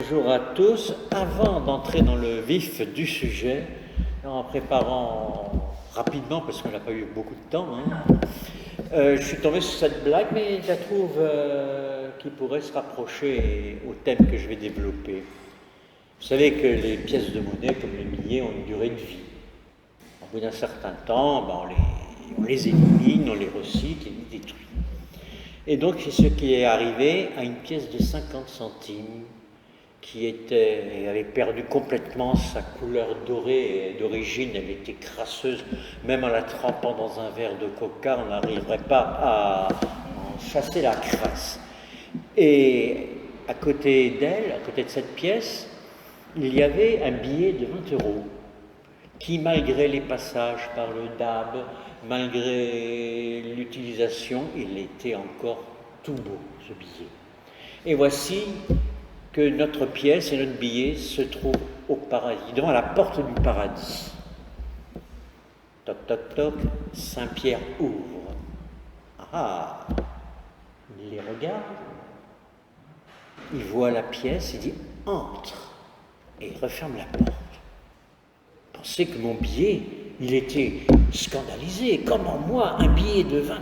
Bonjour à tous. Avant d'entrer dans le vif du sujet, en préparant rapidement, parce qu'on n'a pas eu beaucoup de temps, je suis tombé sur cette blague, mais je la trouve qui pourrait se rapprocher au thème que je vais développer. Vous savez que les pièces de monnaie, comme les billets, ont une durée de vie. Au bout d'un certain temps, on les élimine, on les recycle et on les détruit. Et donc, c'est ce qui est arrivé à une pièce de 50 centimes qui avait perdu complètement sa couleur dorée. Et d'origine, elle était crasseuse. Même en la trempant dans un verre de coca, on n'arriverait pas à en chasser la crasse. Et à côté d'elle, à côté de cette pièce, il y avait un billet de 20 € qui, malgré les passages par le DAB, malgré l'utilisation, il était encore tout beau, ce billet. Et voici que notre pièce et notre billet se trouvent au paradis, devant la porte du paradis. Toc, toc, toc, Saint-Pierre ouvre. Ah, il les regarde, il voit la pièce, il dit « Entre !» et il referme la porte. Pensez que mon billet, il était scandalisé. Comment moi, un billet de 20 €,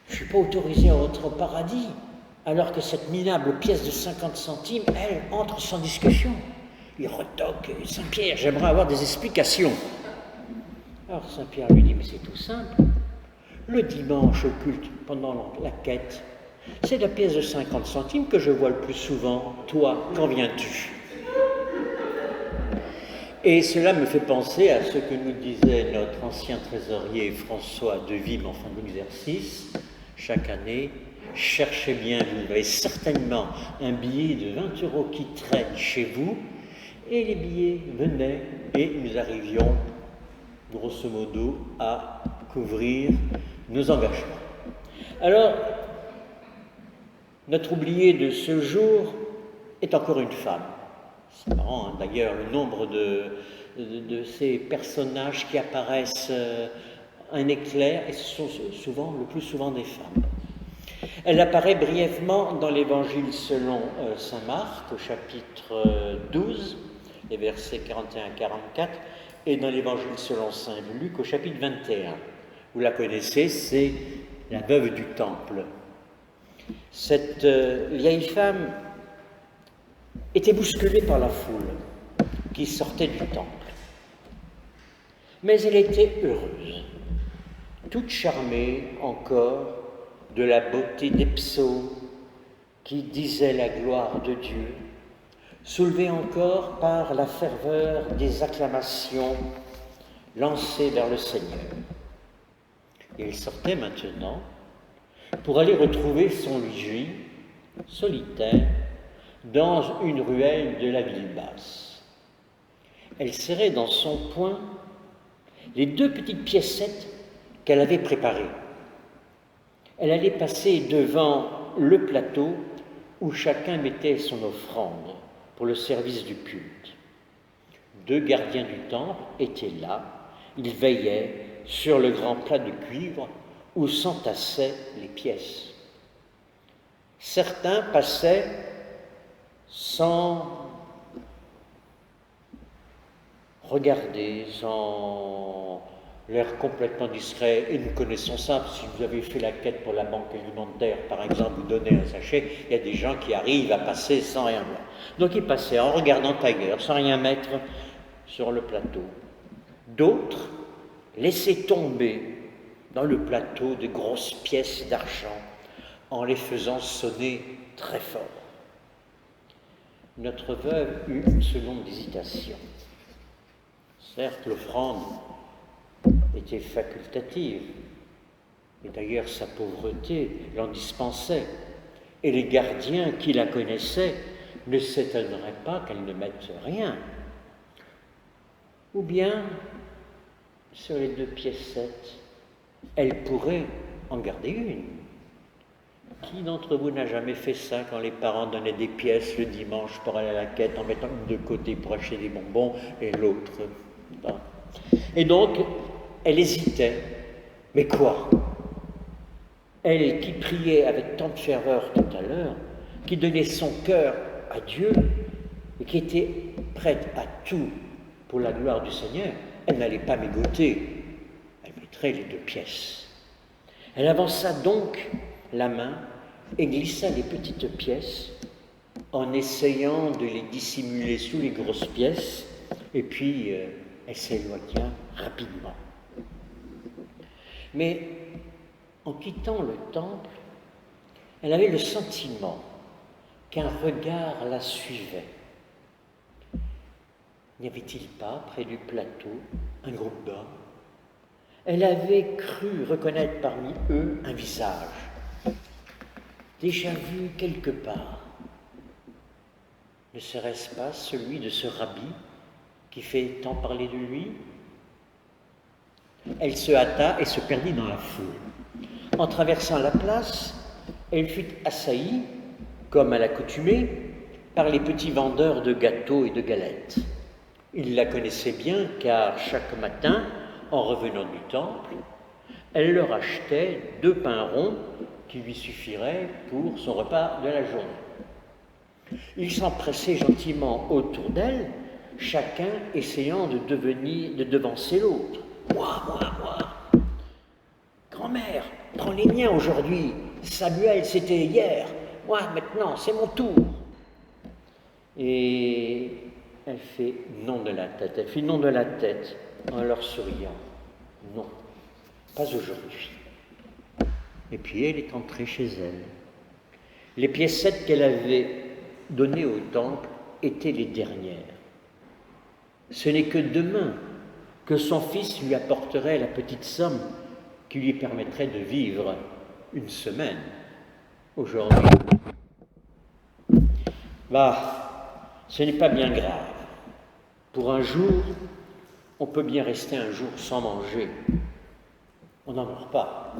je ne suis pas autorisé à entrer au paradis, alors que cette minable pièce de 50 centimes, elle, entre sans discussion. Il retoque, Saint-Pierre, j'aimerais avoir des explications. Alors Saint-Pierre lui dit, mais c'est tout simple. Le dimanche au culte, pendant la quête, c'est la pièce de 50 centimes que je vois le plus souvent. Toi, quand viens-tu ? Et cela me fait penser à ce que nous disait notre ancien trésorier François de Vimes en fin d'exercice. Chaque année, cherchez bien, vous avez certainement un billet de 20 € qui traîne chez vous. Et les billets venaient et nous arrivions, grosso modo, à couvrir nos engagements. Alors, notre oublié de ce jour est encore une femme. C'est marrant, d'ailleurs, le nombre de ces personnages qui apparaissent un éclair, et ce sont le plus souvent des femmes. Elle apparaît brièvement dans l'Évangile selon saint Marc, au chapitre 12, les versets 41-44, et dans l'Évangile selon saint Luc, au chapitre 21. Vous la connaissez, c'est la veuve du temple. Cette vieille femme était bousculée par la foule qui sortait du temple. Mais elle était heureuse, toute charmée encore de la beauté des psaumes qui disaient la gloire de Dieu, soulevée encore par la ferveur des acclamations lancées vers le Seigneur. Et elle sortait maintenant pour aller retrouver son logis solitaire dans une ruelle de la ville basse. Elle serrait dans son poing les 2 petites piécettes qu'elle avait préparées. Elle allait passer devant le plateau où chacun mettait son offrande pour le service du culte. 2 gardiens du temple étaient là, ils veillaient sur le grand plat de cuivre où s'entassaient les pièces. Certains passaient sans regarder, sans l'air complètement discret, et nous connaissons ça, si vous avez fait la quête pour la banque alimentaire, par exemple, vous donnez un sachet, il y a des gens qui arrivent à passer sans rien voir. Donc ils passaient en regardant ailleurs, sans rien mettre sur le plateau. D'autres laissaient tomber dans le plateau de grosses pièces d'argent en les faisant sonner très fort. Notre veuve eut une seconde d'hésitation. Certes, l'offrande était facultative, et d'ailleurs sa pauvreté l'en dispensait, et les gardiens qui la connaissaient ne s'étonneraient pas qu'elle ne mette rien. Ou bien, sur les 2 piécettes, elle pourrait en garder une. Qui d'entre vous n'a jamais fait ça quand les parents donnaient des pièces le dimanche pour aller à la quête en mettant une de côté pour acheter des bonbons et l'autre? Et donc, elle hésitait. Mais quoi? Elle qui priait avec tant de ferveur tout à l'heure, qui donnait son cœur à Dieu et qui était prête à tout pour la gloire du Seigneur, elle n'allait pas mégoter, elle mettrait les 2 pièces. Elle avança donc la main et glissa les petites pièces en essayant de les dissimuler sous les grosses pièces, et puis elle s'éloigna rapidement. Mais en quittant le temple, elle avait le sentiment qu'un regard la suivait. N'y avait-il pas, près du plateau, un groupe d'hommes? Elle avait cru reconnaître parmi eux un visage, déjà vu quelque part. Ne serait-ce pas celui de ce rabbi qui fait tant parler de lui? Elle se hâta et se perdit dans la foule. En traversant la place, elle fut assaillie, comme à l'accoutumée, par les petits vendeurs de gâteaux et de galettes. Ils la connaissaient bien car chaque matin, en revenant du temple, elle leur achetait 2 pains ronds qui lui suffiraient pour son repas de la journée. Ils s'empressaient gentiment autour d'elle, chacun essayant de devancer l'autre. « Moi. Grand-mère, prends les miens aujourd'hui. Samuel, c'était hier. Moi, maintenant, c'est mon tour. » Et elle fait non de la tête. Elle fit non de la tête en leur souriant. Non, pas aujourd'hui. Et puis elle est entrée chez elle. Les piécettes qu'elle avait données au temple étaient les dernières. Ce n'est que demain que son fils lui apporterait la petite somme qui lui permettrait de vivre une semaine. Aujourd'hui, ce n'est pas bien grave. Pour un jour, on peut bien rester un jour sans manger. On n'en meurt pas.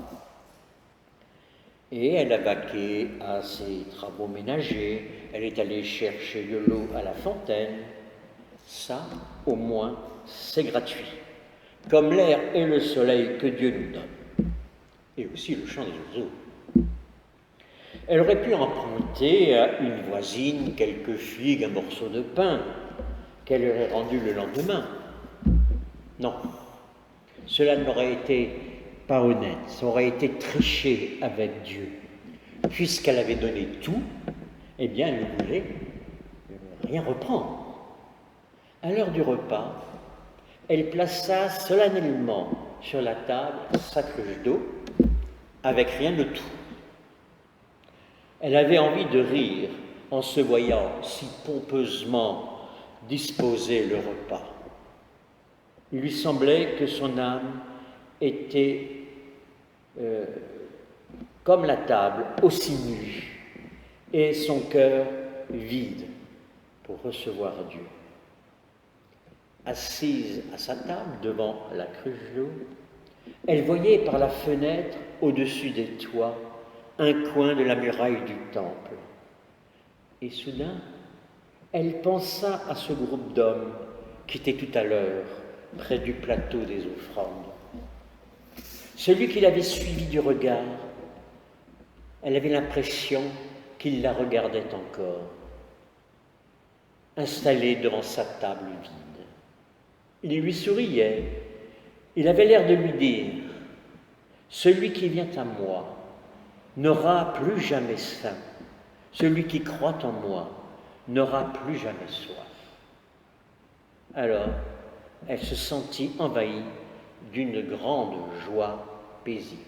Et elle a vaqué à ses travaux ménagers, elle est allée chercher de l'eau à la fontaine. Ça, au moins, c'est gratuit. Comme l'air et le soleil que Dieu nous donne. Et aussi le chant des oiseaux. Elle aurait pu emprunter à une voisine quelques figues, un morceau de pain, qu'elle aurait rendu le lendemain. Non, cela n'aurait été pas honnête, ça aurait été tricher avec Dieu. Puisqu'elle avait donné tout, eh bien, elle ne voulait rien reprendre. À l'heure du repas, elle plaça solennellement sur la table sa cruche d'eau, avec rien de tout. Elle avait envie de rire en se voyant si pompeusement disposer le repas. Il lui semblait que son âme était comme la table, aussi nue, et son cœur vide pour recevoir Dieu. Assise à sa table devant la cruche d'eau, elle voyait par la fenêtre, au-dessus des toits, un coin de la muraille du temple. Et soudain, elle pensa à ce groupe d'hommes qui était tout à l'heure près du plateau des offrandes. Celui qui l'avait suivi du regard, elle avait l'impression qu'il la regardait encore, installée devant sa table vide. Il lui souriait, il avait l'air de lui dire « Celui qui vient à moi n'aura plus jamais faim, celui qui croit en moi n'aura plus jamais soif. » Alors, elle se sentit envahie d'une grande joie paisible.